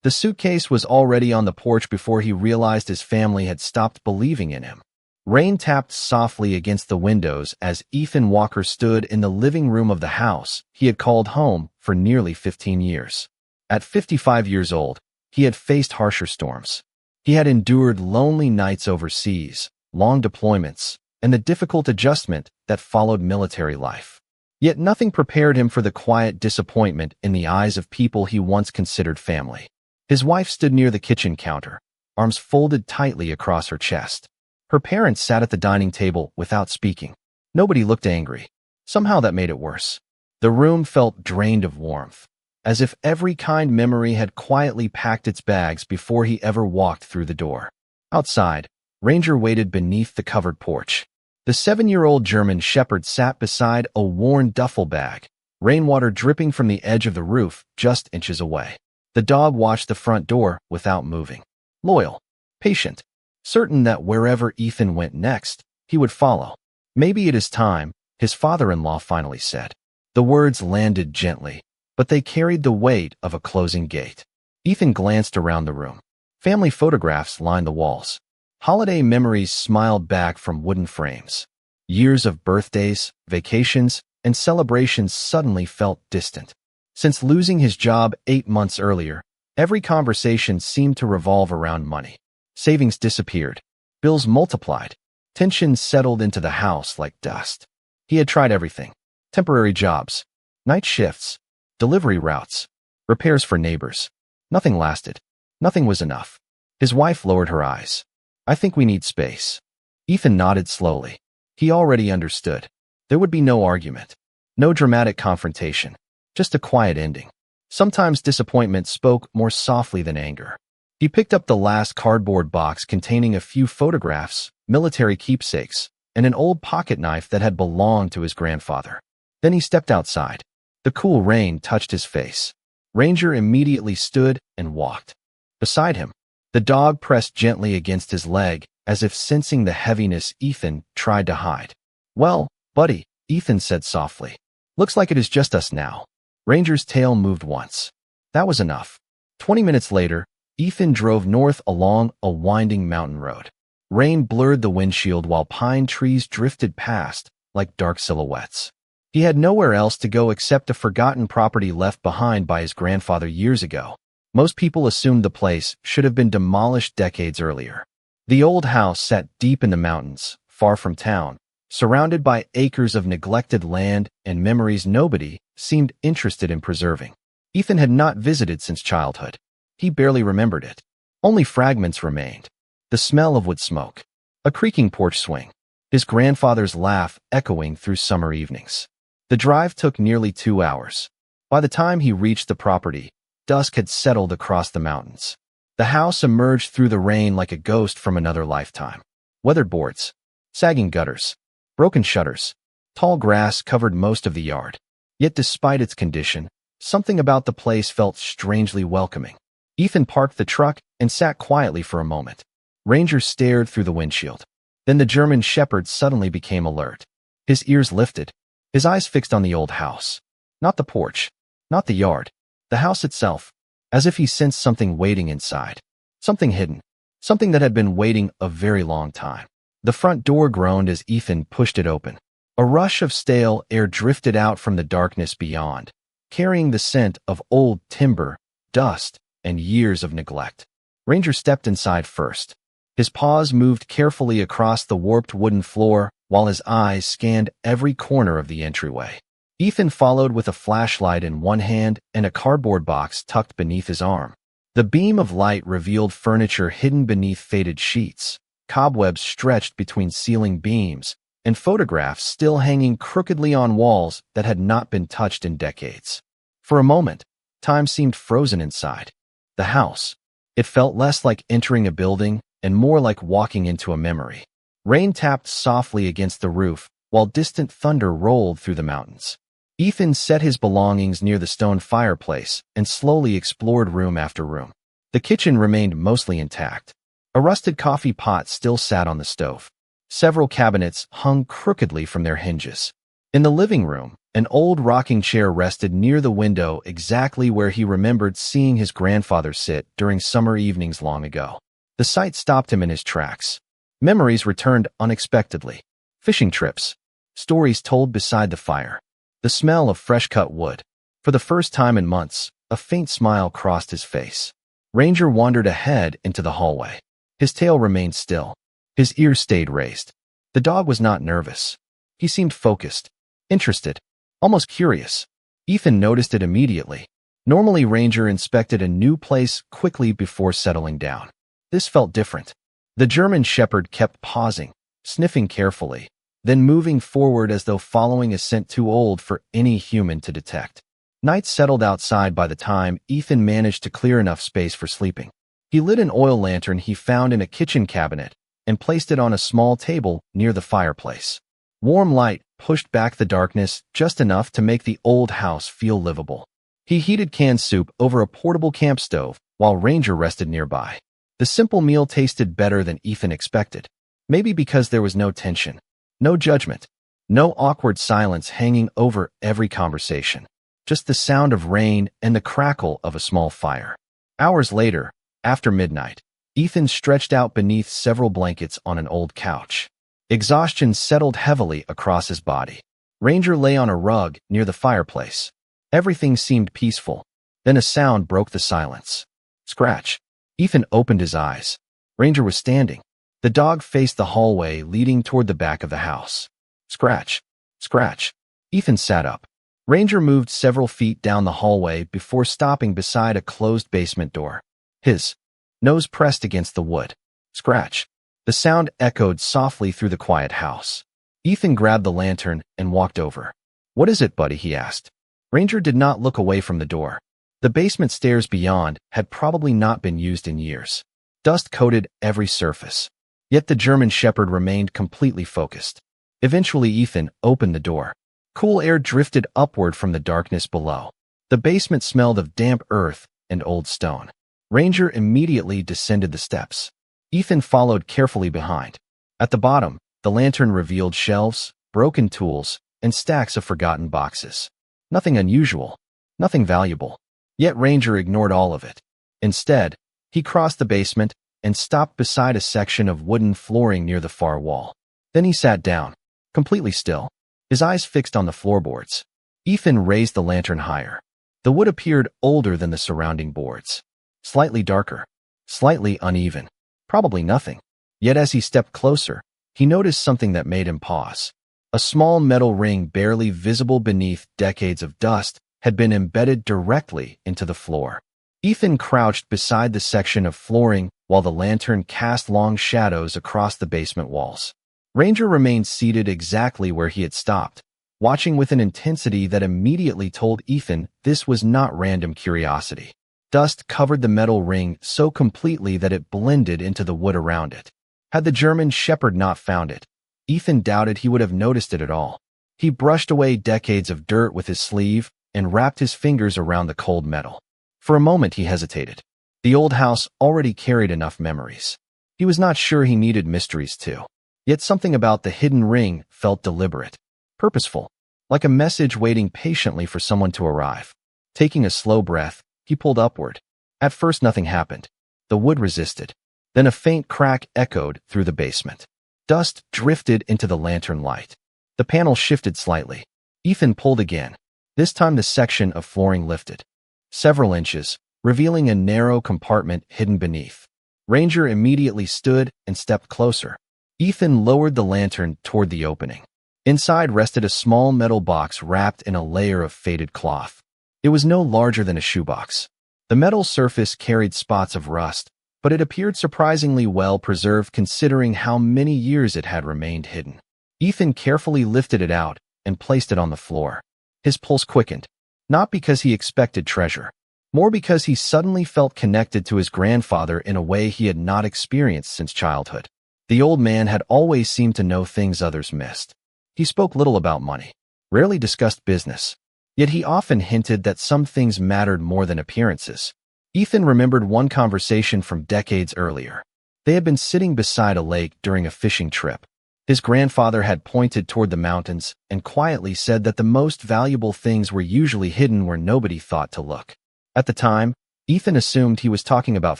The suitcase was already on the porch before he realized his family had stopped believing in him. Rain tapped softly against the windows as Ethan Walker stood in the living room of the house he had called home for nearly 15 years. At 55 years old, he had faced harsher storms. He had endured lonely nights overseas, long deployments, and the difficult adjustment that followed military life. Yet nothing prepared him for the quiet disappointment in the eyes of people he once considered family. His wife stood near the kitchen counter, arms folded tightly across her chest. Her parents sat at the dining table without speaking. Nobody looked angry. Somehow that made it worse. The room felt drained of warmth, as if every kind memory had quietly packed its bags before he ever walked through the door. Outside, Ranger waited beneath the covered porch. The 7-year-old German shepherd sat beside a worn duffel bag, rainwater dripping from the edge of the roof just inches away. The dog watched the front door without moving. Loyal, patient, certain that wherever Ethan went next, he would follow. "Maybe it is time," his father-in-law finally said. The words landed gently, but they carried the weight of a closing gate. Ethan glanced around the room. Family photographs lined the walls. Holiday memories smiled back from wooden frames. Years of birthdays, vacations, and celebrations suddenly felt distant. Since losing his job 8 months earlier, every conversation seemed to revolve around money. Savings disappeared. Bills multiplied. Tensions settled into the house like dust. He had tried everything. Temporary jobs, night shifts, delivery routes, repairs for neighbors. Nothing lasted. Nothing was enough. His wife lowered her eyes. "I think we need space." Ethan nodded slowly. He already understood. There would be no argument. No dramatic confrontation. Just a quiet ending. Sometimes disappointment spoke more softly than anger. He picked up the last cardboard box containing a few photographs, military keepsakes, and an old pocket knife that had belonged to his grandfather. Then he stepped outside. The cool rain touched his face. Ranger immediately stood and walked. Beside him, the dog pressed gently against his leg, as if sensing the heaviness Ethan tried to hide. "Well, buddy," Ethan said softly. "Looks like it is just us now." Ranger's tail moved once. That was enough. 20 minutes later, Ethan drove north along a winding mountain road. Rain blurred the windshield while pine trees drifted past like dark silhouettes. He had nowhere else to go except a forgotten property left behind by his grandfather years ago. Most people assumed the place should have been demolished decades earlier. The old house sat deep in the mountains, far from town, surrounded by acres of neglected land and memories nobody seemed interested in preserving. Ethan had not visited since childhood. He barely remembered it. Only fragments remained. The smell of wood smoke, a creaking porch swing, his grandfather's laugh echoing through summer evenings. The drive took nearly 2 hours. By the time he reached the property, dusk had settled across the mountains. The house emerged through the rain like a ghost from another lifetime. Weathered boards, sagging gutters, broken shutters, tall grass covered most of the yard. Yet despite its condition, something about the place felt strangely welcoming. Ethan parked the truck and sat quietly for a moment. Ranger stared through the windshield. Then the German shepherd suddenly became alert. His ears lifted, his eyes fixed on the old house. Not the porch, not the yard, the house itself, as if he sensed something waiting inside. Something hidden, something that had been waiting a very long time. The front door groaned as Ethan pushed it open. A rush of stale air drifted out from the darkness beyond, carrying the scent of old timber, dust, and years of neglect. Ranger stepped inside first. His paws moved carefully across the warped wooden floor while his eyes scanned every corner of the entryway. Ethan followed with a flashlight in one hand and a cardboard box tucked beneath his arm. The beam of light revealed furniture hidden beneath faded sheets, cobwebs stretched between ceiling beams, and photographs still hanging crookedly on walls that had not been touched in decades. For a moment, time seemed frozen inside. The house. It felt less like entering a building and more like walking into a memory. Rain tapped softly against the roof while distant thunder rolled through the mountains. Ethan set his belongings near the stone fireplace and slowly explored room after room. The kitchen remained mostly intact. A rusted coffee pot still sat on the stove. Several cabinets hung crookedly from their hinges. In the living room, An old rocking chair rested near the window, exactly where he remembered seeing his grandfather sit during summer evenings long ago. The sight stopped him in his tracks. Memories returned unexpectedly. Fishing trips. Stories told beside the fire. The smell of fresh-cut wood. For the first time in months, a faint smile crossed his face. Ranger wandered ahead into the hallway. His tail remained still. His ears stayed raised. The dog was not nervous. He seemed focused, interested, almost curious. Ethan noticed it immediately. Normally, Ranger inspected a new place quickly before settling down. This felt different. The German Shepherd kept pausing, sniffing carefully, then moving forward as though following a scent too old for any human to detect. Night settled outside by the time Ethan managed to clear enough space for sleeping. He lit an oil lantern he found in a kitchen cabinet and placed it on a small table near the fireplace. Warm light pushed back the darkness just enough to make the old house feel livable. He heated canned soup over a portable camp stove while Ranger rested nearby. The simple meal tasted better than Ethan expected. Maybe because there was no tension, no judgment, no awkward silence hanging over every conversation. Just the sound of rain and the crackle of a small fire. Hours later, after midnight, Ethan stretched out beneath several blankets on an old couch. Exhaustion settled heavily across his body. Ranger lay on a rug near the fireplace. Everything seemed peaceful. Then a sound broke the silence. Scratch. Ethan opened his eyes. Ranger was standing. The dog faced the hallway leading toward the back of the house. Scratch. Scratch. Ethan sat up. Ranger moved several feet down the hallway before stopping beside a closed basement door. His nose pressed against the wood. Scratch. The sound echoed softly through the quiet house. Ethan grabbed the lantern and walked over. "What is it, buddy?" he asked. Ranger did not look away from the door. The basement stairs beyond had probably not been used in years. Dust coated every surface. Yet the German Shepherd remained completely focused. Eventually, Ethan opened the door. Cool air drifted upward from the darkness below. The basement smelled of damp earth and old stone. Ranger immediately descended the steps. Ethan followed carefully behind. At the bottom, the lantern revealed shelves, broken tools, and stacks of forgotten boxes. Nothing unusual, nothing valuable. Yet Ranger ignored all of it. Instead, he crossed the basement and stopped beside a section of wooden flooring near the far wall. Then he sat down, completely still, his eyes fixed on the floorboards. Ethan raised the lantern higher. The wood appeared older than the surrounding boards. Slightly darker, slightly uneven, probably nothing. Yet as he stepped closer, he noticed something that made him pause. A small metal ring barely visible beneath decades of dust had been embedded directly into the floor. Ethan crouched beside the section of flooring while the lantern cast long shadows across the basement walls. Ranger remained seated exactly where he had stopped, watching with an intensity that immediately told Ethan this was not random curiosity. Dust covered the metal ring so completely that it blended into the wood around it. Had the German Shepherd not found it, Ethan doubted he would have noticed it at all. He brushed away decades of dirt with his sleeve and wrapped his fingers around the cold metal. For a moment he hesitated. The old house already carried enough memories. He was not sure he needed mysteries too. Yet something about the hidden ring felt deliberate, purposeful, like a message waiting patiently for someone to arrive. Taking a slow breath, he pulled upward. At first nothing happened. The wood resisted. Then a faint crack echoed through the basement. Dust drifted into the lantern light. The panel shifted slightly. Ethan pulled again. This time the section of flooring lifted several inches, revealing a narrow compartment hidden beneath. Ranger immediately stood and stepped closer. Ethan lowered the lantern toward the opening. Inside rested a small metal box wrapped in a layer of faded cloth. It was no larger than a shoebox. The metal surface carried spots of rust, but it appeared surprisingly well preserved considering how many years it had remained hidden. Ethan carefully lifted it out and placed it on the floor. His pulse quickened, not because he expected treasure, more because he suddenly felt connected to his grandfather in a way he had not experienced since childhood. The old man had always seemed to know things others missed. He spoke little about money, rarely discussed business, yet he often hinted that some things mattered more than appearances. Ethan remembered one conversation from decades earlier. They had been sitting beside a lake during a fishing trip. His grandfather had pointed toward the mountains and quietly said that the most valuable things were usually hidden where nobody thought to look. At the time, Ethan assumed he was talking about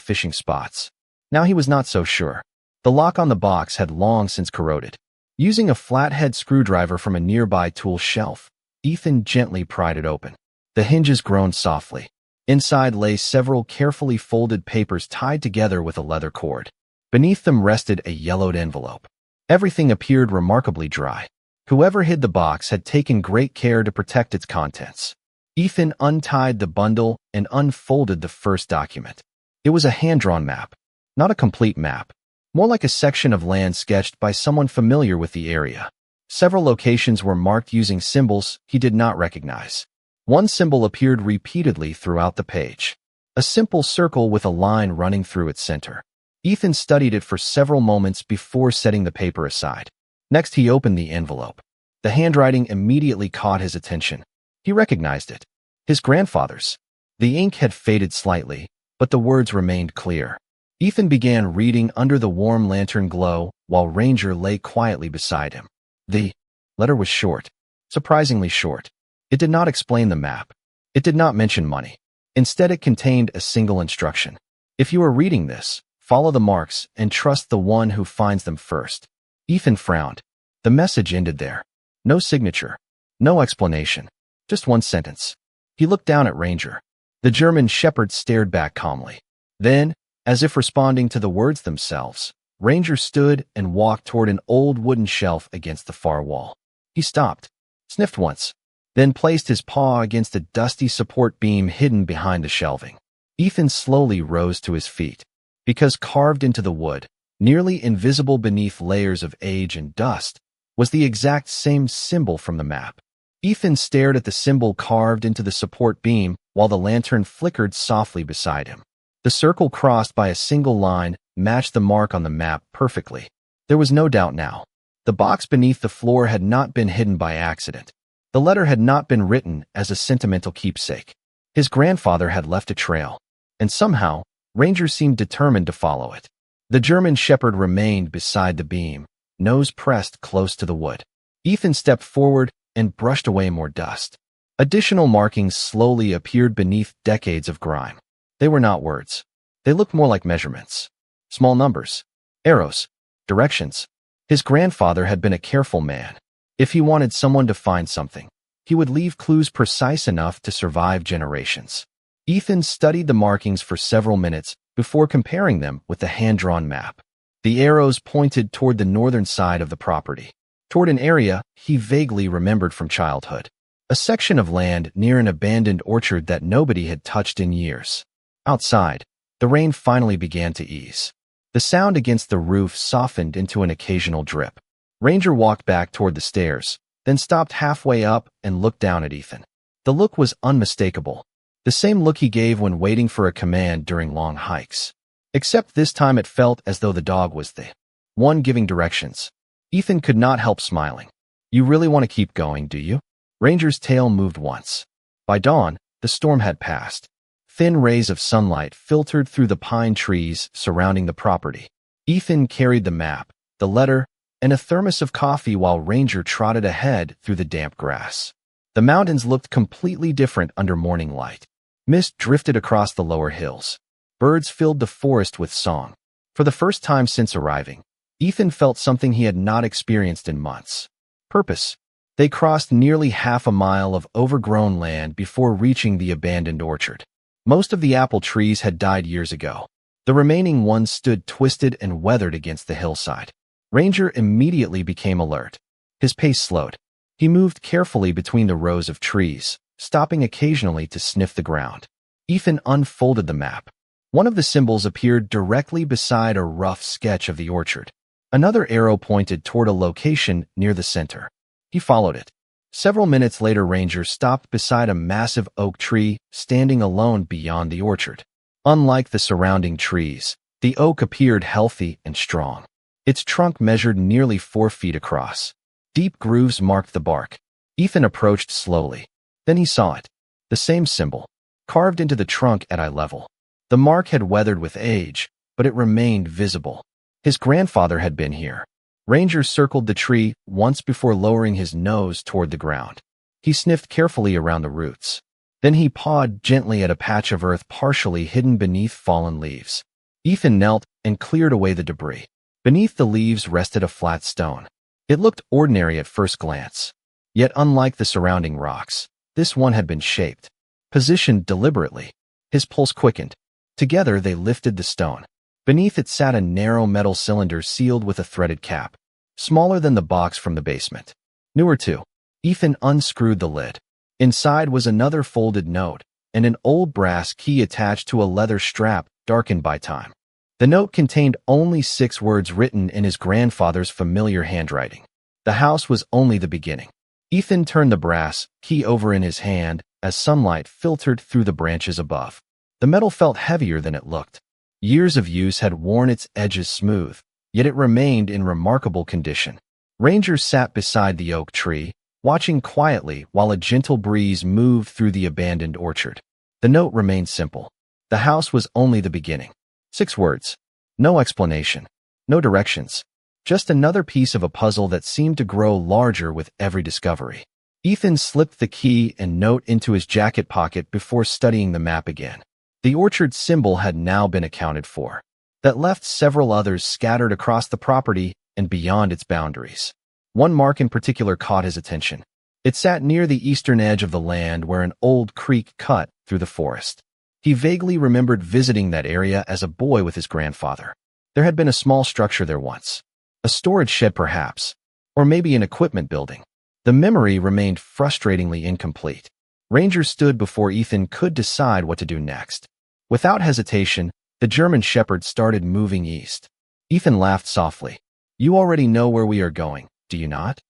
fishing spots. Now he was not so sure. The lock on the box had long since corroded. Using a flathead screwdriver from a nearby tool shelf, Ethan gently pried it open. The hinges groaned softly. Inside lay several carefully folded papers tied together with a leather cord. Beneath them rested a yellowed envelope. Everything appeared remarkably dry. Whoever hid the box had taken great care to protect its contents. Ethan untied the bundle and unfolded the first document. It was a hand-drawn map. Not a complete map. More like a section of land sketched by someone familiar with the area. Several locations were marked using symbols he did not recognize. One symbol appeared repeatedly throughout the page. A simple circle with a line running through its center. Ethan studied it for several moments before setting the paper aside. Next, he opened the envelope. The handwriting immediately caught his attention. He recognized it. His grandfather's. The ink had faded slightly, but the words remained clear. Ethan began reading under the warm lantern glow while Ranger lay quietly beside him. The letter was short. Surprisingly short. It did not explain the map. It did not mention money. Instead, it contained a single instruction. If you are reading this, follow the marks and trust the one who finds them first. Ethan frowned. The message ended there. No signature. No explanation. Just one sentence. He looked down at Ranger. The German shepherd stared back calmly. Then, as if responding to the words themselves, Ranger stood and walked toward an old wooden shelf against the far wall. He stopped, sniffed once, then placed his paw against a dusty support beam hidden behind the shelving. Ethan slowly rose to his feet. Because carved into the wood, nearly invisible beneath layers of age and dust, was the exact same symbol from the map. Ethan stared at the symbol carved into the support beam while the lantern flickered softly beside him. The circle crossed by a single line matched the mark on the map perfectly. There was no doubt now. The box beneath the floor had not been hidden by accident. The letter had not been written as a sentimental keepsake. His grandfather had left a trail, and somehow, Ranger seemed determined to follow it. The German shepherd remained beside the beam, nose pressed close to the wood. Ethan stepped forward and brushed away more dust. Additional markings slowly appeared beneath decades of grime. They were not words. They looked more like measurements. Small numbers. Arrows. Directions. His grandfather had been a careful man. If he wanted someone to find something, he would leave clues precise enough to survive generations. Ethan studied the markings for several minutes before comparing them with the hand-drawn map. The arrows pointed toward the northern side of the property, toward an area he vaguely remembered from childhood. A section of land near an abandoned orchard that nobody had touched in years. Outside, the rain finally began to ease. The sound against the roof softened into an occasional drip. Ranger walked back toward the stairs, then stopped halfway up and looked down at Ethan. The look was unmistakable. The same look he gave when waiting for a command during long hikes. Except this time it felt as though the dog was the one giving directions. Ethan could not help smiling. You really want to keep going, do you? Ranger's tail moved once. By dawn, the storm had passed. Thin rays of sunlight filtered through the pine trees surrounding the property. Ethan carried the map, the letter, and a thermos of coffee while Ranger trotted ahead through the damp grass. The mountains looked completely different under morning light. Mist drifted across the lower hills. Birds filled the forest with song. For the first time since arriving, Ethan felt something he had not experienced in months. Purpose. They crossed nearly half a mile of overgrown land before reaching the abandoned orchard. Most of the apple trees had died years ago. The remaining ones stood twisted and weathered against the hillside. Ranger immediately became alert. His pace slowed. He moved carefully between the rows of trees, stopping occasionally to sniff the ground. Ethan unfolded the map. One of the symbols appeared directly beside a rough sketch of the orchard. Another arrow pointed toward a location near the center. He followed it. Several minutes later, Ranger stopped beside a massive oak tree standing alone beyond the orchard. Unlike the surrounding trees, the oak appeared healthy and strong. Its trunk measured nearly 4 feet across. Deep grooves marked the bark. Ethan approached slowly. Then he saw it. The same symbol, carved into the trunk at eye level. The mark had weathered with age, but it remained visible. His grandfather had been here. Ranger circled the tree once before lowering his nose toward the ground. He sniffed carefully around the roots. Then he pawed gently at a patch of earth partially hidden beneath fallen leaves. Ethan knelt and cleared away the debris. Beneath the leaves rested a flat stone. It looked ordinary at first glance. Yet unlike the surrounding rocks, this one had been shaped, positioned deliberately. His pulse quickened. Together they lifted the stone. Beneath it sat a narrow metal cylinder sealed with a threaded cap, smaller than the box from the basement. Newer too. Ethan unscrewed the lid. Inside was another folded note and an old brass key attached to a leather strap darkened by time. The note contained only 6 words written in his grandfather's familiar handwriting. The house was only the beginning. Ethan turned the brass key over in his hand as sunlight filtered through the branches above. The metal felt heavier than it looked. Years of use had worn its edges smooth, yet it remained in remarkable condition. Ranger sat beside the oak tree, watching quietly while a gentle breeze moved through the abandoned orchard. The note remained simple. The house was only the beginning. 6 words. No explanation. No directions. Just another piece of a puzzle that seemed to grow larger with every discovery. Ethan slipped the key and note into his jacket pocket before studying the map again. The orchard symbol had now been accounted for. That left several others scattered across the property and beyond its boundaries. One mark in particular caught his attention. It sat near the eastern edge of the land where an old creek cut through the forest. He vaguely remembered visiting that area as a boy with his grandfather. There had been a small structure there once. A storage shed perhaps, or maybe an equipment building. The memory remained frustratingly incomplete. Ranger stood before Ethan could decide what to do next. Without hesitation, the German shepherd started moving east. Ethan laughed softly. You already know where we are going, do you not?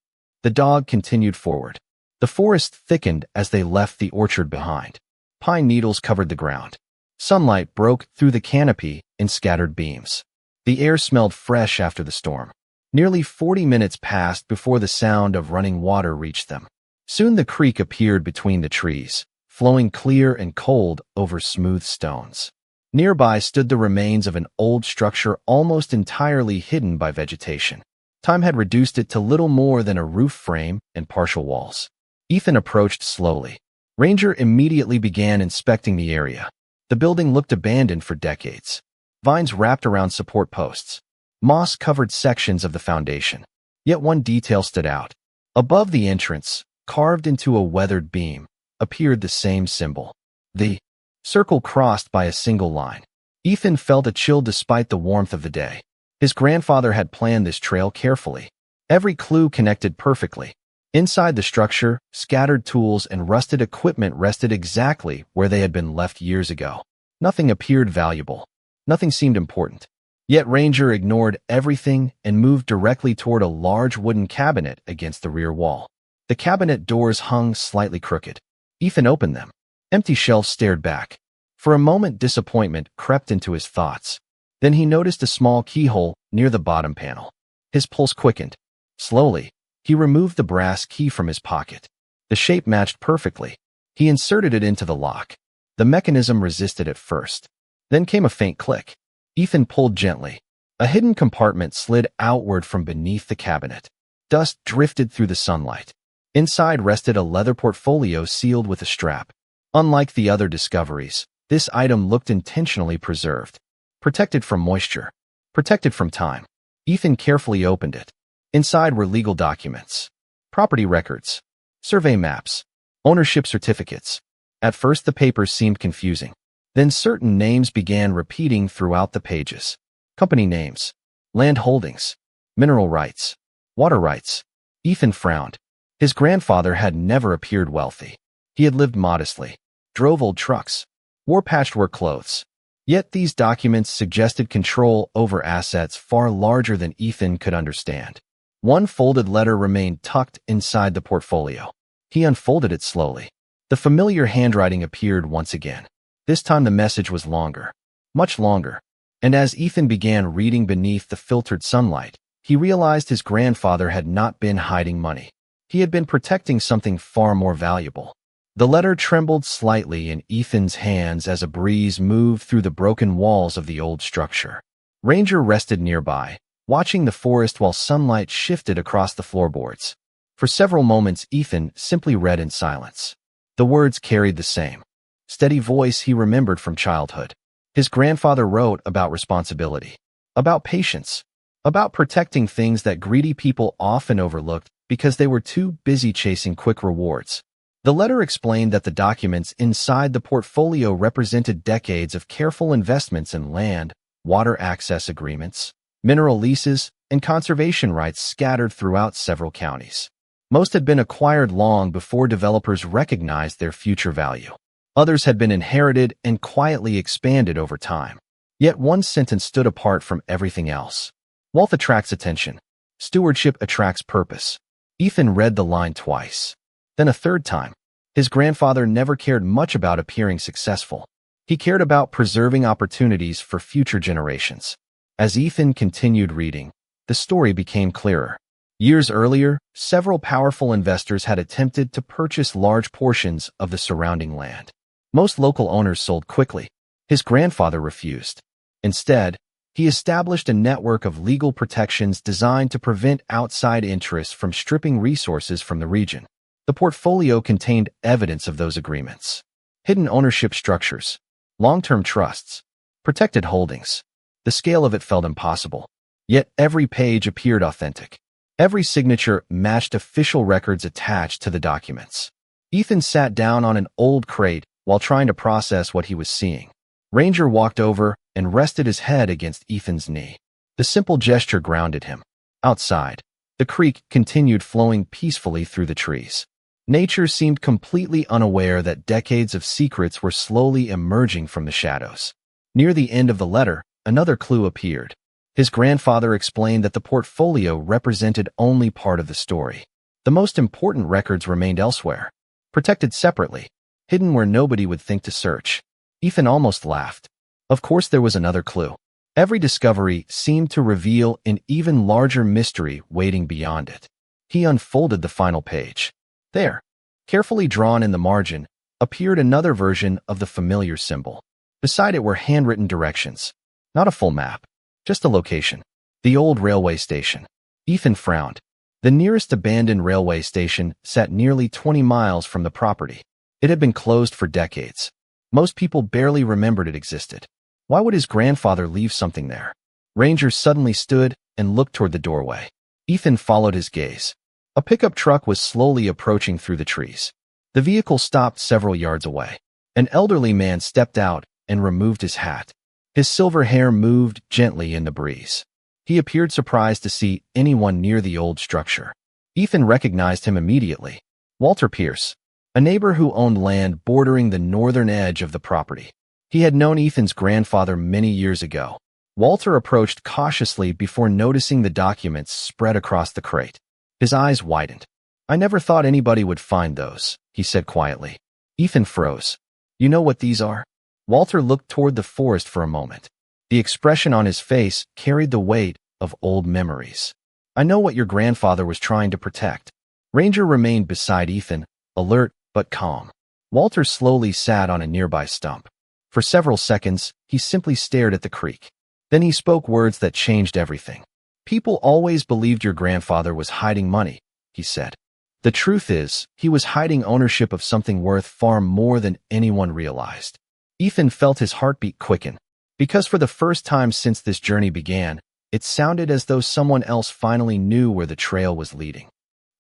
The dog continued forward. The forest thickened as they left the orchard behind. Pine needles covered the ground. Sunlight broke through the canopy in scattered beams. The air smelled fresh after the storm. Nearly 40 minutes passed before the sound of running water reached them. Soon the creek appeared between the trees, flowing clear and cold over smooth stones. Nearby stood the remains of an old structure almost entirely hidden by vegetation. Time had reduced it to little more than a roof frame and partial walls. Ethan approached slowly. Ranger immediately began inspecting the area. The building looked abandoned for decades. Vines wrapped around support posts. Moss covered sections of the foundation. Yet one detail stood out. Above the entrance, carved into a weathered beam, appeared the same symbol. The circle crossed by a single line. Ethan felt a chill despite the warmth of the day. His grandfather had planned this trail carefully. Every clue connected perfectly. Inside the structure, scattered tools and rusted equipment rested exactly where they had been left years ago. Nothing appeared valuable. Nothing seemed important. Yet Ranger ignored everything and moved directly toward a large wooden cabinet against the rear wall. The cabinet doors hung slightly crooked. Ethan opened them. Empty shelves stared back. For a moment, disappointment crept into his thoughts. Then he noticed a small keyhole near the bottom panel. His pulse quickened. Slowly, he removed the brass key from his pocket. The shape matched perfectly. He inserted it into the lock. The mechanism resisted at first. Then came a faint click. Ethan pulled gently. A hidden compartment slid outward from beneath the cabinet. Dust drifted through the sunlight. Inside rested a leather portfolio sealed with a strap. Unlike the other discoveries, this item looked intentionally preserved. Protected from moisture. Protected from time. Ethan carefully opened it. Inside were legal documents. Property records. Survey maps. Ownership certificates. At first the papers seemed confusing. Then certain names began repeating throughout the pages. Company names. Land holdings. Mineral rights. Water rights. Ethan frowned. His grandfather had never appeared wealthy. He had lived modestly, drove old trucks, wore patchwork clothes. Yet these documents suggested control over assets far larger than Ethan could understand. One folded letter remained tucked inside the portfolio. He unfolded it slowly. The familiar handwriting appeared once again. This time the message was longer, much longer. And as Ethan began reading beneath the filtered sunlight, he realized his grandfather had not been hiding money. He had been protecting something far more valuable. The letter trembled slightly in Ethan's hands as a breeze moved through the broken walls of the old structure. Ranger rested nearby, watching the forest while sunlight shifted across the floorboards. For several moments, Ethan simply read in silence. The words carried the same steady voice he remembered from childhood. His grandfather wrote about responsibility, about patience, about protecting things that greedy people often overlooked because they were too busy chasing quick rewards. The letter explained that the documents inside the portfolio represented decades of careful investments in land, water access agreements, mineral leases, and conservation rights scattered throughout several counties. Most had been acquired long before developers recognized their future value. Others had been inherited and quietly expanded over time. Yet one sentence stood apart from everything else. Wealth attracts attention. Stewardship attracts purpose. Ethan read the line twice. Then a third time. His grandfather never cared much about appearing successful. He cared about preserving opportunities for future generations. As Ethan continued reading, the story became clearer. Years earlier, several powerful investors had attempted to purchase large portions of the surrounding land. Most local owners sold quickly. His grandfather refused. Instead, he established a network of legal protections designed to prevent outside interests from stripping resources from the region. The portfolio contained evidence of those agreements. Hidden ownership structures, long-term trusts, protected holdings. The scale of it felt impossible. Yet every page appeared authentic. Every signature matched official records attached to the documents. Ethan sat down on an old crate while trying to process what he was seeing. Ranger walked over and rested his head against Ethan's knee. The simple gesture grounded him. Outside, the creek continued flowing peacefully through the trees. Nature seemed completely unaware that decades of secrets were slowly emerging from the shadows. Near the end of the letter, another clue appeared. His grandfather explained that the portfolio represented only part of the story. The most important records remained elsewhere, protected separately, hidden where nobody would think to search. Ethan almost laughed. Of course there was another clue. Every discovery seemed to reveal an even larger mystery waiting beyond it. He unfolded the final page. There, carefully drawn in the margin, appeared another version of the familiar symbol. Beside it were handwritten directions. Not a full map, just a location. The old railway station. Ethan frowned. The nearest abandoned railway station sat nearly 20 miles from the property. It had been closed for decades. Most people barely remembered it existed. Why would his grandfather leave something there? Ranger suddenly stood and looked toward the doorway. Ethan followed his gaze. A pickup truck was slowly approaching through the trees. The vehicle stopped several yards away. An elderly man stepped out and removed his hat. His silver hair moved gently in the breeze. He appeared surprised to see anyone near the old structure. Ethan recognized him immediately. Walter Pierce, a neighbor who owned land bordering the northern edge of the property. He had known Ethan's grandfather many years ago. Walter approached cautiously before noticing the documents spread across the crate. His eyes widened. "I never thought anybody would find those," he said quietly. Ethan froze. "You know what these are?" Walter looked toward the forest for a moment. The expression on his face carried the weight of old memories. "I know what your grandfather was trying to protect." Ranger remained beside Ethan, alert but calm. Walter slowly sat on a nearby stump. For several seconds, he simply stared at the creek. Then he spoke words that changed everything. "People always believed your grandfather was hiding money," he said. "The truth is, he was hiding ownership of something worth far more than anyone realized." Ethan felt his heartbeat quicken. Because for the first time since this journey began, it sounded as though someone else finally knew where the trail was leading.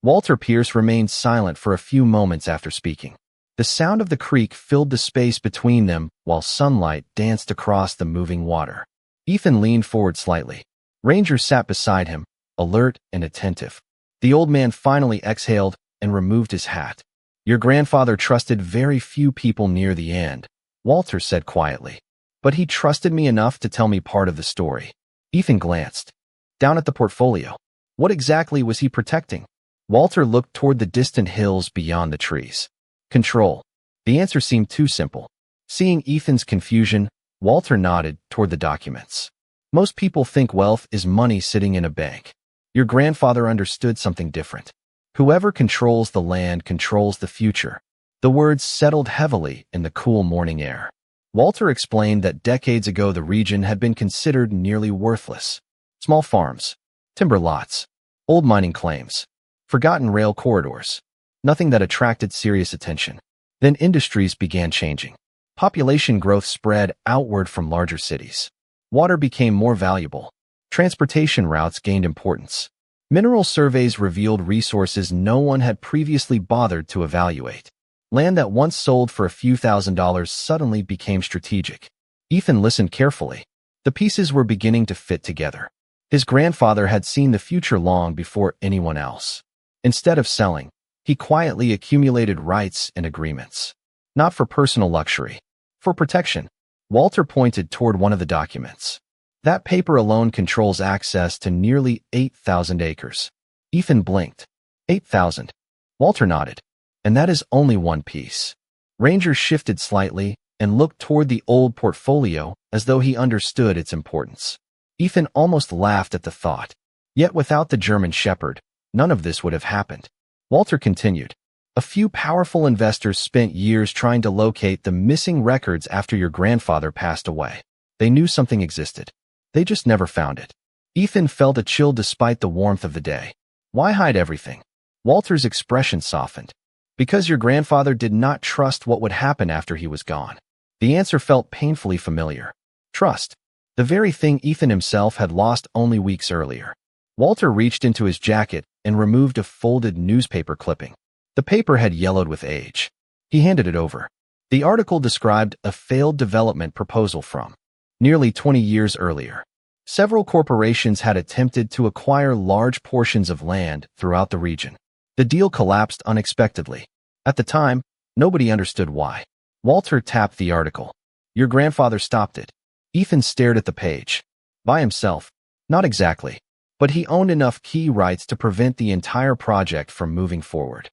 Walter Pierce remained silent for a few moments after speaking. The sound of the creek filled the space between them while sunlight danced across the moving water. Ethan leaned forward slightly. Ranger sat beside him, alert and attentive. The old man finally exhaled and removed his hat. "Your grandfather trusted very few people near the end," Walter said quietly. "But he trusted me enough to tell me part of the story." Ethan glanced down at the portfolio. What exactly was he protecting? Walter looked toward the distant hills beyond the trees. Control. The answer seemed too simple. Seeing Ethan's confusion, Walter nodded toward the documents. "Most people think wealth is money sitting in a bank. Your grandfather understood something different. Whoever controls the land controls the future." The words settled heavily in the cool morning air. Walter explained that decades ago the region had been considered nearly worthless. Small farms, timber lots, old mining claims, forgotten rail corridors. Nothing that attracted serious attention. Then industries began changing. Population growth spread outward from larger cities. Water became more valuable. Transportation routes gained importance. Mineral surveys revealed resources no one had previously bothered to evaluate. Land that once sold for a few $1,000s suddenly became strategic. Ethan listened carefully. The pieces were beginning to fit together. His grandfather had seen the future long before anyone else. Instead of selling, he quietly accumulated rights and agreements. Not for personal luxury, for protection. Walter pointed toward one of the documents. That paper alone controls access to nearly 8,000 acres. Ethan blinked. 8,000. Walter nodded. And that is only one piece. Ranger shifted slightly and looked toward the old portfolio as though he understood its importance. Ethan almost laughed at the thought. Yet without the German Shepherd, none of this would have happened. Walter continued. A few powerful investors spent years trying to locate the missing records after your grandfather passed away. They knew something existed. They just never found it. Ethan felt a chill despite the warmth of the day. Why hide everything? Walter's expression softened. Because your grandfather did not trust what would happen after he was gone. The answer felt painfully familiar. Trust. The very thing Ethan himself had lost only weeks earlier. Walter reached into his jacket and removed a folded newspaper clipping. The paper had yellowed with age. He handed it over. The article described a failed development proposal from nearly 20 years earlier. Several corporations had attempted to acquire large portions of land throughout the region. The deal collapsed unexpectedly. At the time, nobody understood why. Walter tapped the article. Your grandfather stopped it. Ethan stared at the page. By himself? Not exactly. But he owned enough key rights to prevent the entire project from moving forward.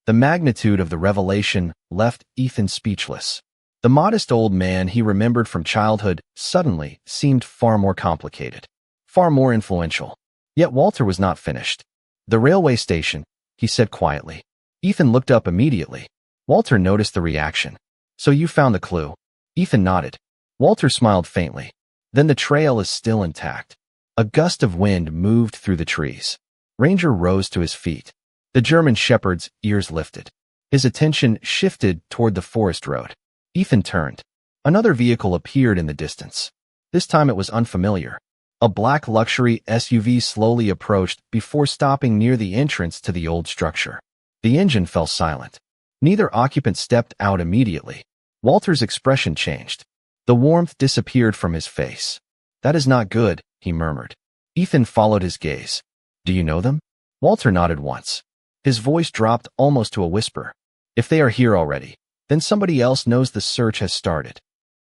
The magnitude of the revelation left Ethan speechless. The modest old man he remembered from childhood suddenly seemed far more complicated, far more influential. Yet Walter was not finished. The railway station, he said quietly. Ethan looked up immediately. Walter noticed the reaction. So you found the clue? Ethan nodded. Walter smiled faintly. Then the trail is still intact. A gust of wind moved through the trees. Ranger rose to his feet. The German Shepherd's ears lifted. His attention shifted toward the forest road. Ethan turned. Another vehicle appeared in the distance. This time it was unfamiliar. A black luxury SUV slowly approached before stopping near the entrance to the old structure. The engine fell silent. Neither occupant stepped out immediately. Walter's expression changed. The warmth disappeared from his face. That is not good, he murmured. Ethan followed his gaze. Do you know them? Walter nodded once. His voice dropped almost to a whisper. If they are here already, then somebody else knows the search has started.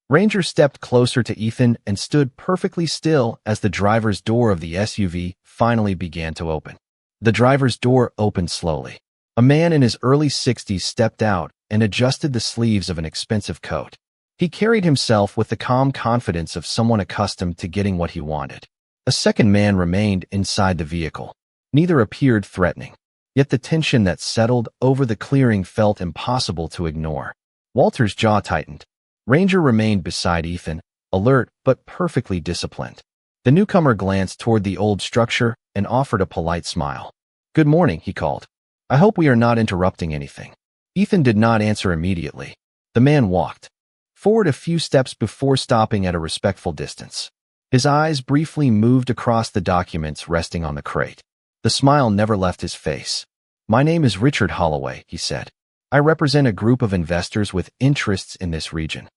Ranger stepped closer to Ethan and stood perfectly still as the driver's door of the SUV finally began to open. The driver's door opened slowly. A man in his early 60s stepped out and adjusted the sleeves of an expensive coat. He carried himself with the calm confidence of someone accustomed to getting what he wanted. A second man remained inside the vehicle. Neither appeared threatening. Yet the tension that settled over the clearing felt impossible to ignore. Walter's jaw tightened. Ranger remained beside Ethan, alert but perfectly disciplined. The newcomer glanced toward the old structure and offered a polite smile. Good morning, he called. I hope we are not interrupting anything. Ethan did not answer immediately. The man walked forward a few steps before stopping at a respectful distance. His eyes briefly moved across the documents resting on the crate. The smile never left his face. My name is Richard Holloway, he said. I represent a group of investors with interests in this region.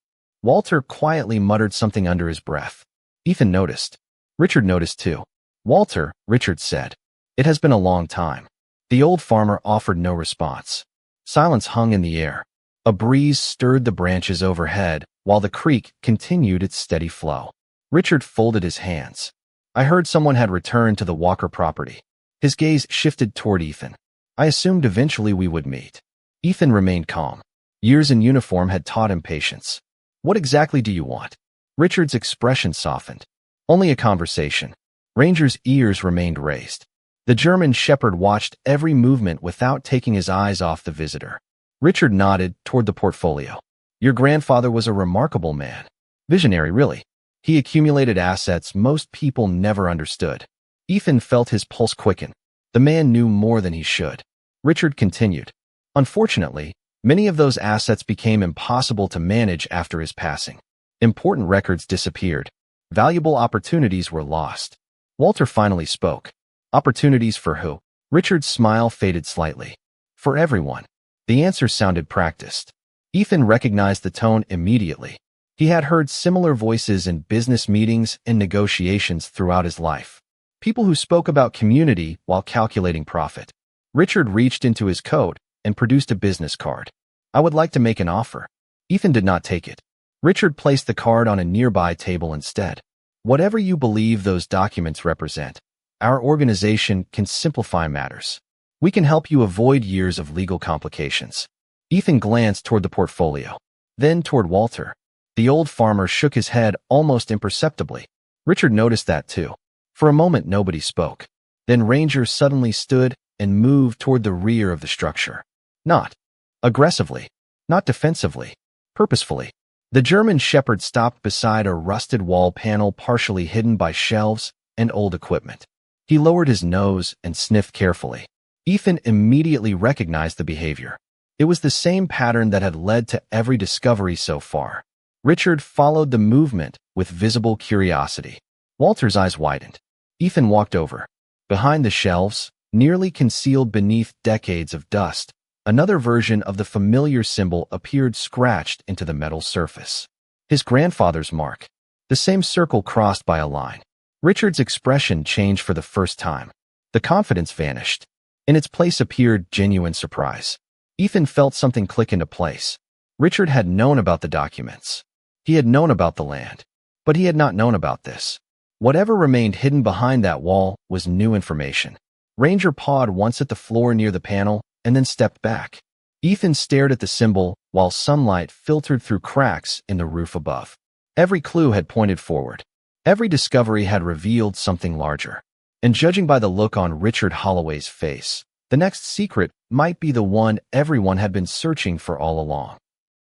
Walter quietly muttered something under his breath. Ethan noticed. Richard noticed too. Walter, Richard said. It has been a long time. The old farmer offered no response. Silence hung in the air. A breeze stirred the branches overhead while the creek continued its steady flow. Richard folded his hands. I heard someone had returned to the Walker property. His gaze shifted toward Ethan. I assumed eventually we would meet. Ethan remained calm. Years in uniform had taught him patience. What exactly do you want? Richard's expression softened. Only a conversation. Ranger's ears remained raised. The German Shepherd watched every movement without taking his eyes off the visitor. Richard nodded toward the portfolio. Your grandfather was a remarkable man. Visionary, really. He accumulated assets most people never understood. Ethan felt his pulse quicken. The man knew more than he should. Richard continued. Unfortunately, many of those assets became impossible to manage after his passing. Important records disappeared. Valuable opportunities were lost. Walter finally spoke. Opportunities for who? Richard's smile faded slightly. For everyone. The answer sounded practiced. Ethan recognized the tone immediately. He had heard similar voices in business meetings and negotiations throughout his life. People who spoke about community while calculating profit. Richard reached into his coat and produced a business card. I would like to make an offer. Ethan did not take it. Richard placed the card on a nearby table instead. Whatever you believe those documents represent, our organization can simplify matters. We can help you avoid years of legal complications. Ethan glanced toward the portfolio, then toward Walter. The old farmer shook his head almost imperceptibly. Richard noticed that too. For a moment, nobody spoke. Then Ranger suddenly stood and moved toward the rear of the structure. Not aggressively, not defensively, purposefully. The German shepherd stopped beside a rusted wall panel partially hidden by shelves and old equipment. He lowered his nose and sniffed carefully. Ethan immediately recognized the behavior. It was the same pattern that had led to every discovery so far. Richard followed the movement with visible curiosity. Walter's eyes widened. Ethan walked over. Behind the shelves, nearly concealed beneath decades of dust, another version of the familiar symbol appeared scratched into the metal surface. His grandfather's mark. The same circle crossed by a line. Richard's expression changed for the first time. The confidence vanished. In its place appeared genuine surprise. Ethan felt something click into place. Richard had known about the documents. He had known about the land. But he had not known about this. Whatever remained hidden behind that wall was new information. Ranger pawed once at the floor near the panel and then stepped back. Ethan stared at the symbol while sunlight filtered through cracks in the roof above. Every clue had pointed forward. Every discovery had revealed something larger. And judging by the look on Richard Holloway's face, the next secret might be the one everyone had been searching for all along.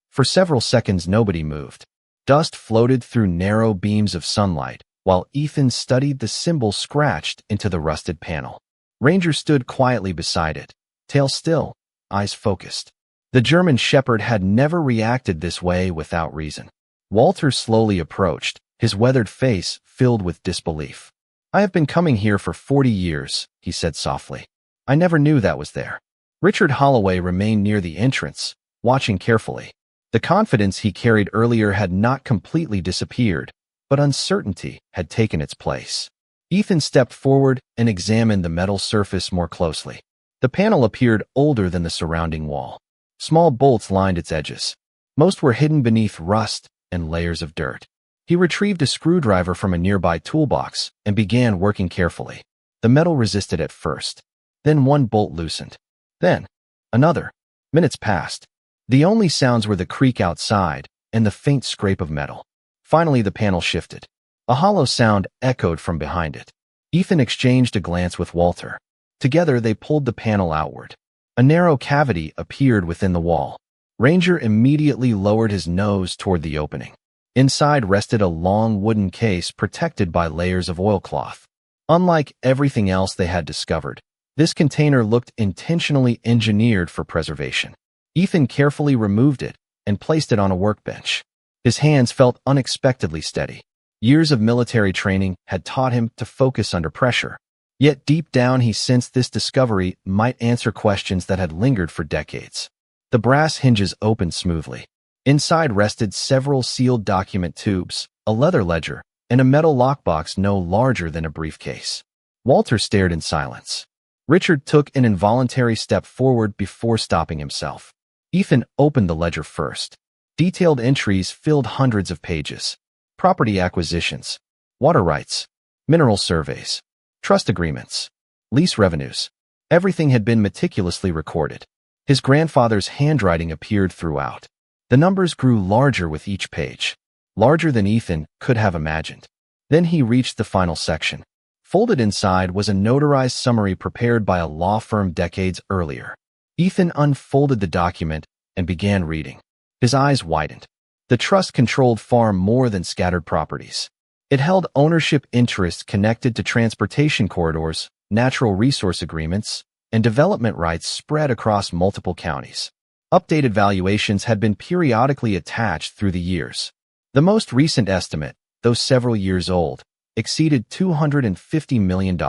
For several seconds, nobody moved. Dust floated through narrow beams of sunlight, while Ethan studied the symbol scratched into the rusted panel. Ranger stood quietly beside it, tail still, eyes focused. The German shepherd had never reacted this way without reason. Walter slowly approached, his weathered face filled with disbelief. I have been coming here for 40 years, he said softly. I never knew that was there. Richard Holloway remained near the entrance, watching carefully. The confidence he carried earlier had not completely disappeared, but uncertainty had taken its place. Ethan stepped forward and examined the metal surface more closely. The panel appeared older than the surrounding wall. Small bolts lined its edges. Most were hidden beneath rust and layers of dirt. He retrieved a screwdriver from a nearby toolbox and began working carefully. The metal resisted at first. Then one bolt loosened. Then another. Minutes passed. The only sounds were the creak outside and the faint scrape of metal. Finally, the panel shifted. A hollow sound echoed from behind it. Ethan exchanged a glance with Walter. Together, they pulled the panel outward. A narrow cavity appeared within the wall. Ranger immediately lowered his nose toward the opening. Inside rested a long wooden case protected by layers of oilcloth. Unlike everything else they had discovered, this container looked intentionally engineered for preservation. Ethan carefully removed it and placed it on a workbench. His hands felt unexpectedly steady. Years of military training had taught him to focus under pressure. Yet deep down he sensed this discovery might answer questions that had lingered for decades. The brass hinges opened smoothly. Inside rested several sealed document tubes, a leather ledger, and a metal lockbox no larger than a briefcase. Walter stared in silence. Richard took an involuntary step forward before stopping himself. Ethan opened the ledger first. Detailed entries filled hundreds of pages. Property acquisitions, water rights, mineral surveys, trust agreements, lease revenues. Everything had been meticulously recorded. His grandfather's handwriting appeared throughout. The numbers grew larger with each page, larger than Ethan could have imagined. Then he reached the final section. Folded inside was a notarized summary prepared by a law firm decades earlier. Ethan unfolded the document and began reading. His eyes widened. The trust controlled far more than scattered properties. It held ownership interests connected to transportation corridors, natural resource agreements, and development rights spread across multiple counties. Updated valuations had been periodically attached through the years. The most recent estimate, though several years old, exceeded $250 million.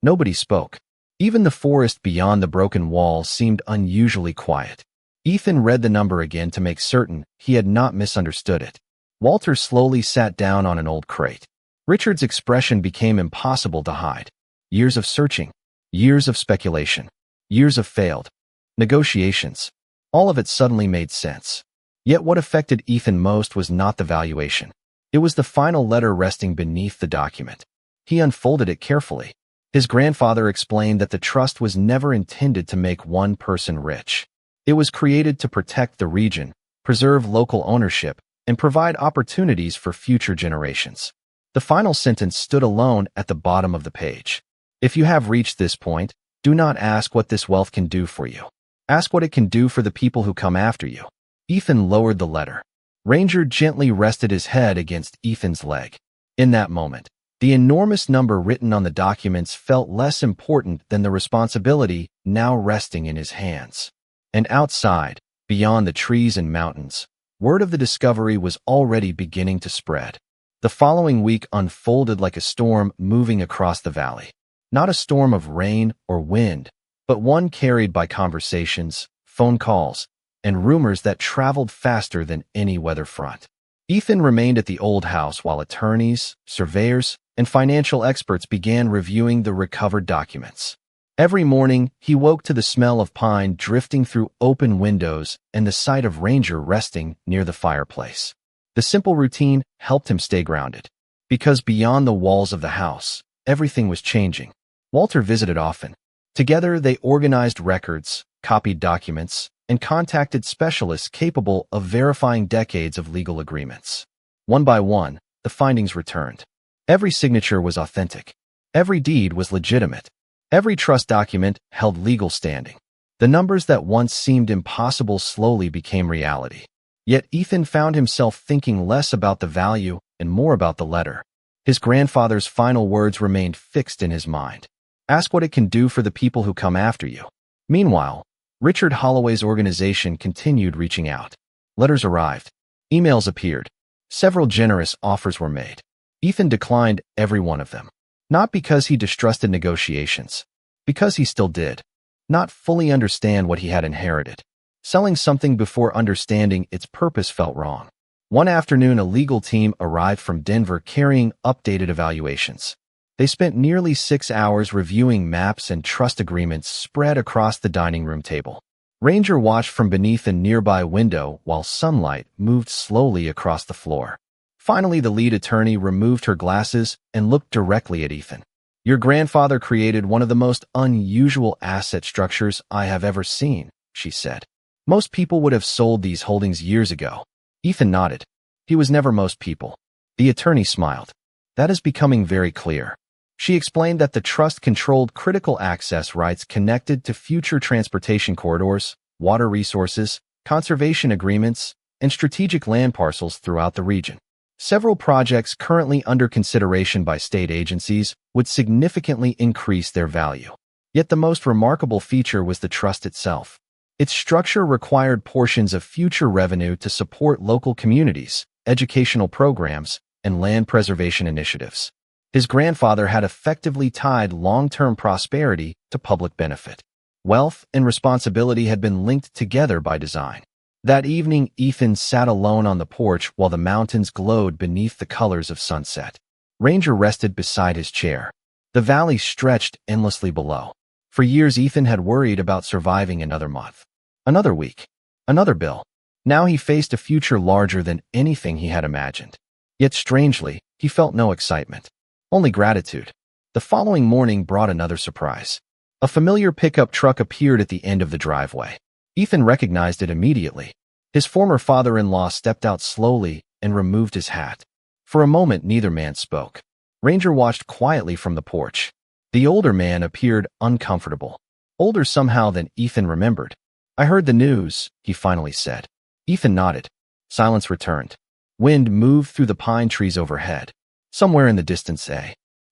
Nobody spoke. Even the forest beyond the broken wall seemed unusually quiet. Ethan read the number again to make certain he had not misunderstood it. Walter slowly sat down on an old crate. Richard's expression became impossible to hide. Years of searching, years of speculation, years of failed negotiations. All of it suddenly made sense. Yet what affected Ethan most was not the valuation. It was the final letter resting beneath the document. He unfolded it carefully. His grandfather explained that the trust was never intended to make one person rich. It was created to protect the region, preserve local ownership, and provide opportunities for future generations. The final sentence stood alone at the bottom of the page. If you have reached this point, do not ask what this wealth can do for you. Ask what it can do for the people who come after you. Ethan lowered the letter. Ranger gently rested his head against Ethan's leg. In that moment, the enormous number written on the documents felt less important than the responsibility now resting in his hands. And outside, beyond the trees and mountains, word of the discovery was already beginning to spread. The following week unfolded like a storm moving across the valley. Not a storm of rain or wind, but one carried by conversations, phone calls, and rumors that traveled faster than any weather front. Ethan remained at the old house while attorneys, surveyors, and financial experts began reviewing the recovered documents. Every morning, he woke to the smell of pine drifting through open windows and the sight of Ranger resting near the fireplace. The simple routine helped him stay grounded. Because beyond the walls of the house, everything was changing. Walter visited often. Together, they organized records, copied documents, and contacted specialists capable of verifying decades of legal agreements. One by one, the findings returned. Every signature was authentic. Every deed was legitimate. Every trust document held legal standing. The numbers that once seemed impossible slowly became reality. Yet Ethan found himself thinking less about the value and more about the letter. His grandfather's final words remained fixed in his mind. Ask what it can do for the people who come after you. Meanwhile, Richard Holloway's organization continued reaching out. Letters arrived. Emails appeared. Several generous offers were made. Ethan declined every one of them. Not because he distrusted negotiations, because he still did not fully understand what he had inherited. Selling something before understanding its purpose felt wrong. One afternoon, a legal team arrived from Denver carrying updated evaluations. They spent nearly 6 hours reviewing maps and trust agreements spread across the dining room table. Ranger watched from beneath a nearby window while sunlight moved slowly across the floor. Finally, the lead attorney removed her glasses and looked directly at Ethan. Your grandfather created one of the most unusual asset structures I have ever seen, she said. Most people would have sold these holdings years ago. Ethan nodded. He was never most people. The attorney smiled. That is becoming very clear. She explained that the trust controlled critical access rights connected to future transportation corridors, water resources, conservation agreements, and strategic land parcels throughout the region. Several projects currently under consideration by state agencies would significantly increase their value. Yet the most remarkable feature was the trust itself. Its structure required portions of future revenue to support local communities, educational programs, and land preservation initiatives. His grandfather had effectively tied long-term prosperity to public benefit. Wealth and responsibility had been linked together by design. That evening, Ethan sat alone on the porch while the mountains glowed beneath the colors of sunset. Ranger rested beside his chair. The valley stretched endlessly below. For years, Ethan had worried about surviving another month, another week, another bill. Now he faced a future larger than anything he had imagined. Yet strangely, he felt no excitement, only gratitude. The following morning brought another surprise. A familiar pickup truck appeared at the end of the driveway. Ethan recognized it immediately. His former father-in-law stepped out slowly and removed his hat. For a moment, neither man spoke. Ranger watched quietly from the porch. The older man appeared uncomfortable, older somehow than Ethan remembered. I heard the news, he finally said. Ethan nodded. Silence returned. Wind moved through the pine trees overhead. Somewhere in the distance,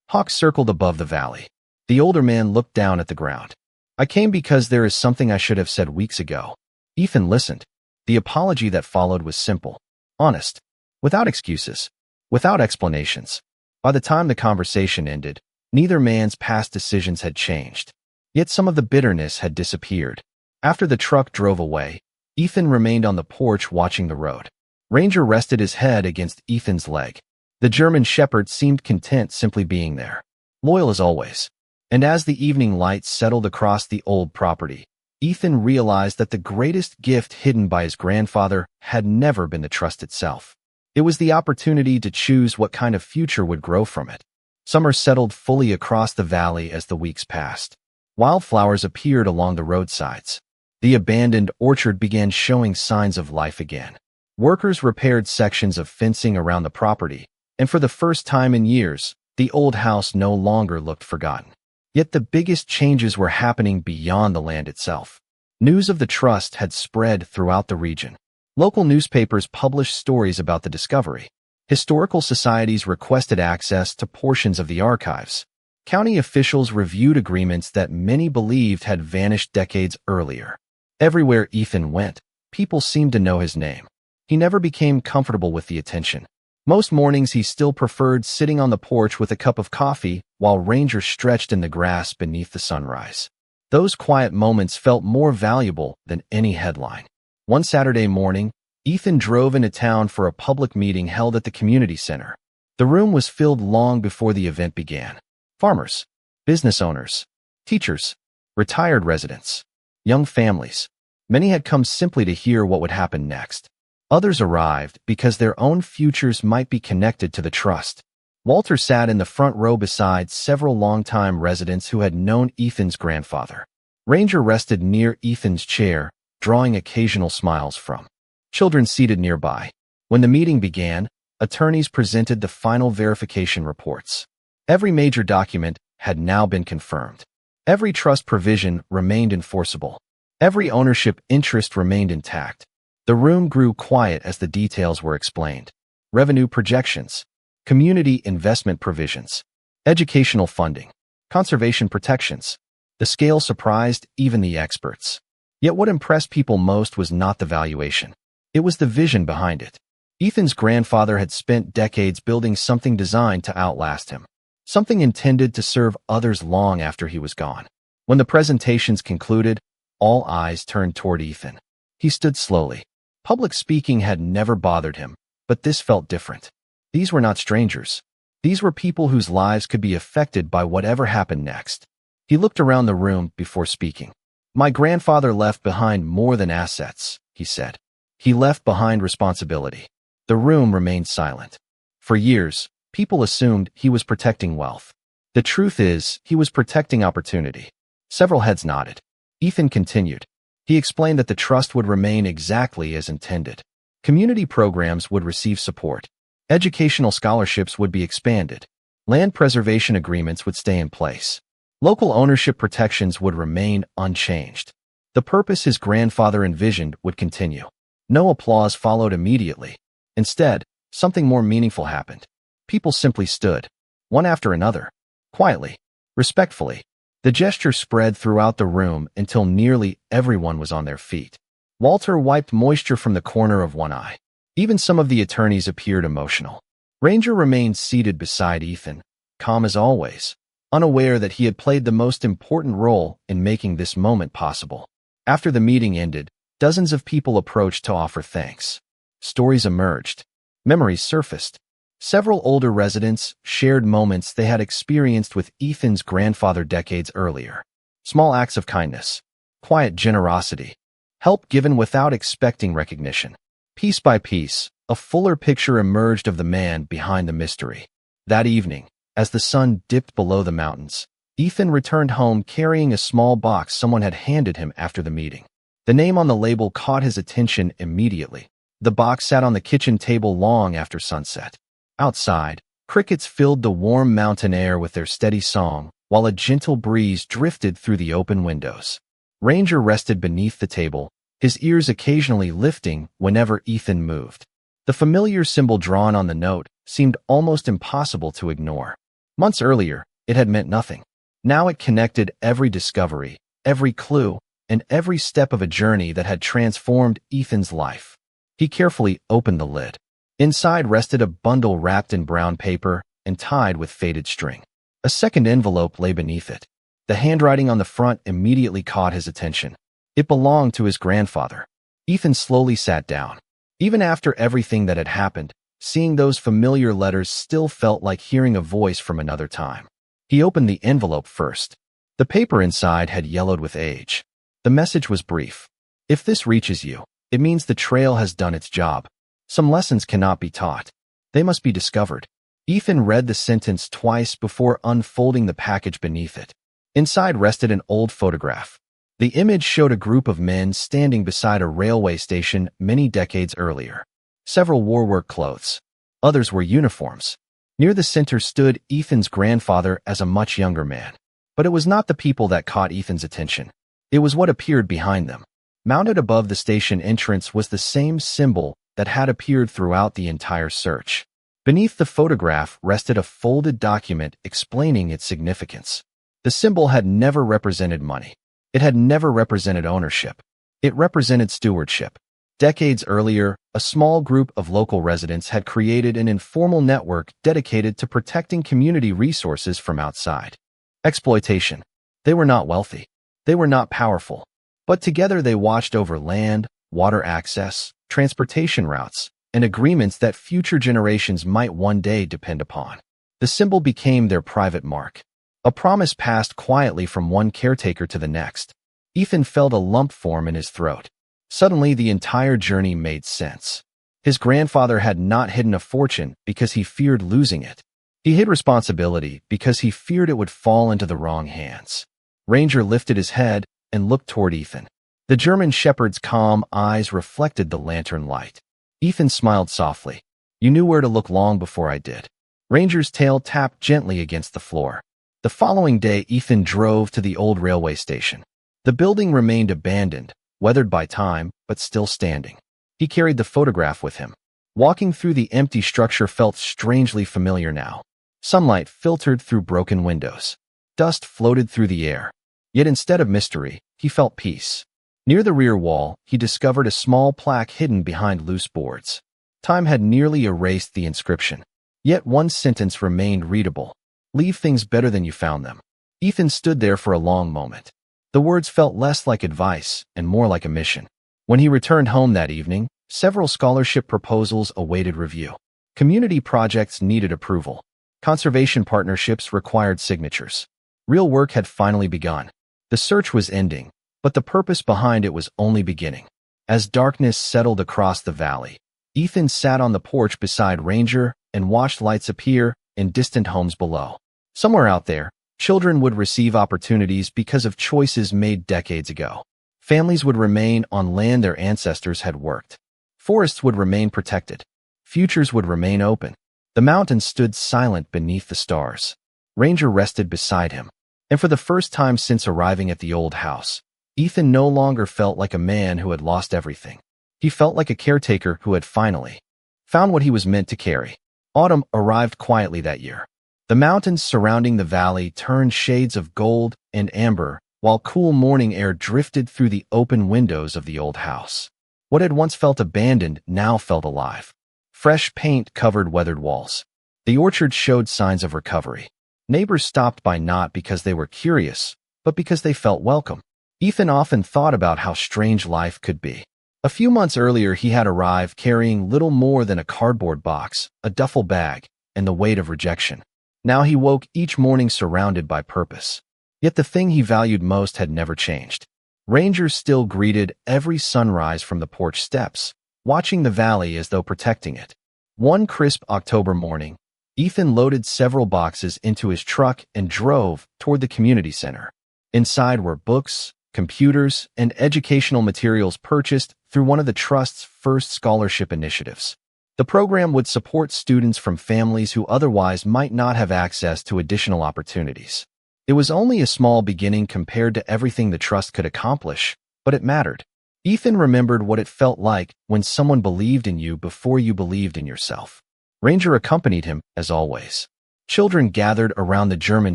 hawks circled above the valley. The older man looked down at the ground. I came because there is something I should have said weeks ago. Ethan listened. The apology that followed was simple, honest, without excuses, without explanations. By the time the conversation ended, neither man's past decisions had changed. Yet some of the bitterness had disappeared. After the truck drove away, Ethan remained on the porch watching the road. Ranger rested his head against Ethan's leg. The German shepherd seemed content simply being there, loyal as always. And as the evening light settled across the old property, Ethan realized that the greatest gift hidden by his grandfather had never been the trust itself. It was the opportunity to choose what kind of future would grow from it. Summer settled fully across the valley as the weeks passed. Wildflowers appeared along the roadsides. The abandoned orchard began showing signs of life again. Workers repaired sections of fencing around the property, and for the first time in years, the old house no longer looked forgotten. Yet the biggest changes were happening beyond the land itself. News of the trust had spread throughout the region. Local newspapers published stories about the discovery. Historical societies requested access to portions of the archives. County officials reviewed agreements that many believed had vanished decades earlier. Everywhere Ethan went, people seemed to know his name. He never became comfortable with the attention. Most mornings he still preferred sitting on the porch with a cup of coffee while Ranger stretched in the grass beneath the sunrise. Those quiet moments felt more valuable than any headline. One Saturday morning, Ethan drove into town for a public meeting held at the community center. The room was filled long before the event began. Farmers, business owners, teachers, retired residents, young families. Many had come simply to hear what would happen next. Others arrived because their own futures might be connected to the trust. Walter sat in the front row beside several longtime residents who had known Ethan's grandfather. Ranger rested near Ethan's chair, drawing occasional smiles from children seated nearby. When the meeting began, attorneys presented the final verification reports. Every major document had now been confirmed. Every trust provision remained enforceable. Every ownership interest remained intact. The room grew quiet as the details were explained. Revenue projections, community investment provisions, educational funding, conservation protections. The scale surprised even the experts. Yet what impressed people most was not the valuation. It was the vision behind it. Ethan's grandfather had spent decades building something designed to outlast him, something intended to serve others long after he was gone. When the presentations concluded, all eyes turned toward Ethan. He stood slowly. Public speaking had never bothered him, but this felt different. These were not strangers. These were people whose lives could be affected by whatever happened next. He looked around the room before speaking. My grandfather left behind more than assets, he said. He left behind responsibility. The room remained silent. For years, people assumed he was protecting wealth. The truth is, he was protecting opportunity. Several heads nodded. Ethan continued. He explained that the trust would remain exactly as intended. Community programs would receive support. Educational scholarships would be expanded. Land preservation agreements would stay in place. Local ownership protections would remain unchanged. The purpose his grandfather envisioned would continue. No applause followed immediately. Instead, something more meaningful happened. People simply stood, one after another, quietly, respectfully. The gesture spread throughout the room until nearly everyone was on their feet. Walter wiped moisture from the corner of one eye. Even some of the attorneys appeared emotional. Ranger remained seated beside Ethan, calm as always, unaware that he had played the most important role in making this moment possible. After the meeting ended, dozens of people approached to offer thanks. Stories emerged. Memories surfaced. Several older residents shared moments they had experienced with Ethan's grandfather decades earlier. Small acts of kindness, quiet generosity, help given without expecting recognition. Piece by piece, a fuller picture emerged of the man behind the mystery. That evening, as the sun dipped below the mountains, Ethan returned home carrying a small box someone had handed him after the meeting. The name on the label caught his attention immediately. The box sat on the kitchen table long after sunset. Outside, crickets filled the warm mountain air with their steady song, while a gentle breeze drifted through the open windows. Ranger rested beneath the table, his ears occasionally lifting whenever Ethan moved. The familiar symbol drawn on the note seemed almost impossible to ignore. Months earlier, it had meant nothing. Now it connected every discovery, every clue, and every step of a journey that had transformed Ethan's life. He carefully opened the lid. Inside rested a bundle wrapped in brown paper and tied with faded string. A second envelope lay beneath it. The handwriting on the front immediately caught his attention. It belonged to his grandfather. Ethan slowly sat down. Even after everything that had happened, seeing those familiar letters still felt like hearing a voice from another time. He opened the envelope first. The paper inside had yellowed with age. The message was brief. If this reaches you, it means the trail has done its job. Some lessons cannot be taught. They must be discovered. Ethan read the sentence twice before unfolding the package beneath it. Inside rested an old photograph. The image showed a group of men standing beside a railway station many decades earlier. Several wore work clothes. Others were uniforms. Near the center stood Ethan's grandfather as a much younger man. But it was not the people that caught Ethan's attention. It was what appeared behind them. Mounted above the station entrance was the same symbol that had appeared throughout the entire search. Beneath the photograph rested a folded document explaining its significance. The symbol had never represented money. It had never represented ownership. It represented stewardship. Decades earlier, a small group of local residents had created an informal network dedicated to protecting community resources from outside exploitation. They were not wealthy. They were not powerful. But together they watched over land, water access, transportation routes, and agreements that future generations might one day depend upon. The symbol became their private mark. A promise passed quietly from one caretaker to the next. Ethan felt a lump form in his throat. Suddenly, the entire journey made sense. His grandfather had not hidden a fortune because he feared losing it. He hid responsibility because he feared it would fall into the wrong hands. Ranger lifted his head and looked toward Ethan. The German shepherd's calm eyes reflected the lantern light. Ethan smiled softly. "You knew where to look long before I did." Ranger's tail tapped gently against the floor. The following day, Ethan drove to the old railway station. The building remained abandoned, weathered by time, but still standing. He carried the photograph with him. Walking through the empty structure felt strangely familiar now. Sunlight filtered through broken windows. Dust floated through the air. Yet instead of mystery, he felt peace. Near the rear wall, he discovered a small plaque hidden behind loose boards. Time had nearly erased the inscription. Yet one sentence remained readable. "Leave things better than you found them." Ethan stood there for a long moment. The words felt less like advice and more like a mission. When he returned home that evening, several scholarship proposals awaited review. Community projects needed approval. Conservation partnerships required signatures. Real work had finally begun. The search was ending, but the purpose behind it was only beginning. As darkness settled across the valley, Ethan sat on the porch beside Ranger and watched lights appear in distant homes below. Somewhere out there, children would receive opportunities because of choices made decades ago. Families would remain on land their ancestors had worked. Forests would remain protected. Futures would remain open. The mountains stood silent beneath the stars. Ranger rested beside him. And for the first time since arriving at the old house, Ethan no longer felt like a man who had lost everything. He felt like a caretaker who had finally found what he was meant to carry. Autumn arrived quietly that year. The mountains surrounding the valley turned shades of gold and amber, while cool morning air drifted through the open windows of the old house. What had once felt abandoned now felt alive. Fresh paint covered weathered walls. The orchard showed signs of recovery. Neighbors stopped by not because they were curious, but because they felt welcome. Ethan often thought about how strange life could be. A few months earlier, he had arrived carrying little more than a cardboard box, a duffel bag, and the weight of rejection. Now he woke each morning surrounded by purpose. Yet the thing he valued most had never changed. Rangers still greeted every sunrise from the porch steps, watching the valley as though protecting it. One crisp October morning, Ethan loaded several boxes into his truck and drove toward the community center. Inside were books, computers, and educational materials purchased through one of the Trust's first scholarship initiatives. The program would support students from families who otherwise might not have access to additional opportunities. It was only a small beginning compared to everything the Trust could accomplish, but it mattered. Ethan remembered what it felt like when someone believed in you before you believed in yourself. Ranger accompanied him, as always. Children gathered around the German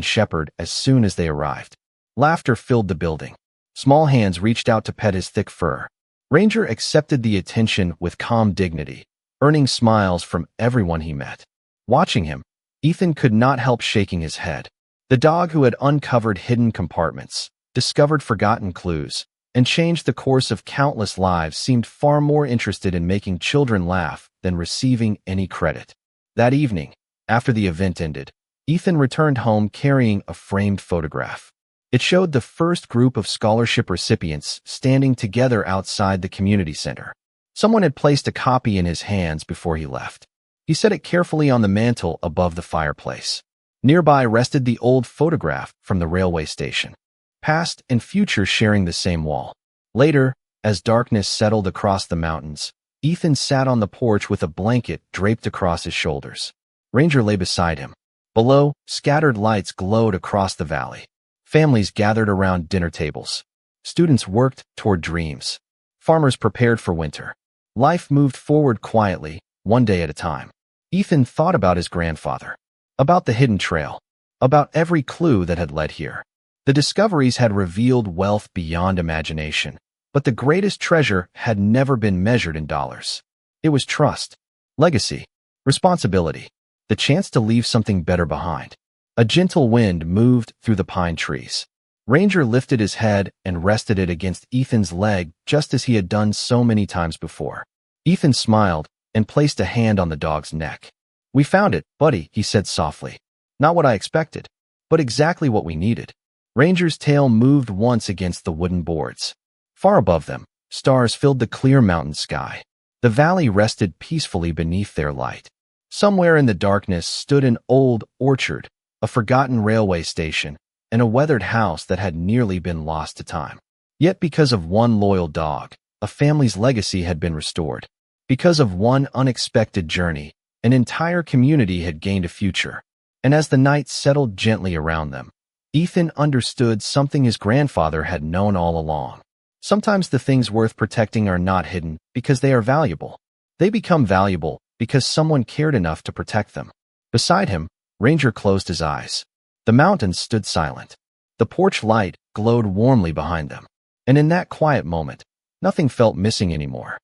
Shepherd as soon as they arrived. Laughter filled the building. Small hands reached out to pet his thick fur. Ranger accepted the attention with calm dignity, earning smiles from everyone he met. Watching him, Ethan could not help shaking his head. The dog who had uncovered hidden compartments, discovered forgotten clues, and changed the course of countless lives seemed far more interested in making children laugh than receiving any credit. That evening, after the event ended, Ethan returned home carrying a framed photograph. It showed the first group of scholarship recipients standing together outside the community center. Someone had placed a copy in his hands before he left. He set it carefully on the mantel above the fireplace. Nearby rested the old photograph from the railway station, past and future sharing the same wall. Later, as darkness settled across the mountains, Ethan sat on the porch with a blanket draped across his shoulders. Ranger lay beside him. Below, scattered lights glowed across the valley. Families gathered around dinner tables. Students worked toward dreams. Farmers prepared for winter. Life moved forward quietly, one day at a time. Ethan thought about his grandfather, about the hidden trail, about every clue that had led here. The discoveries had revealed wealth beyond imagination, but the greatest treasure had never been measured in dollars. It was trust, legacy, responsibility, the chance to leave something better behind. A gentle wind moved through the pine trees. Ranger lifted his head and rested it against Ethan's leg just as he had done so many times before. Ethan smiled and placed a hand on the dog's neck. "We found it, buddy," he said softly. "Not what I expected, but exactly what we needed." Ranger's tail moved once against the wooden boards. Far above them, stars filled the clear mountain sky. The valley rested peacefully beneath their light. Somewhere in the darkness stood an old orchard, a forgotten railway station, and a weathered house that had nearly been lost to time. Yet because of one loyal dog, a family's legacy had been restored. Because of one unexpected journey, an entire community had gained a future. And as the night settled gently around them, Ethan understood something his grandfather had known all along. Sometimes the things worth protecting are not hidden because they are valuable. They become valuable because someone cared enough to protect them. Beside him, Ranger closed his eyes. The mountains stood silent. The porch light glowed warmly behind them. And in that quiet moment, nothing felt missing anymore.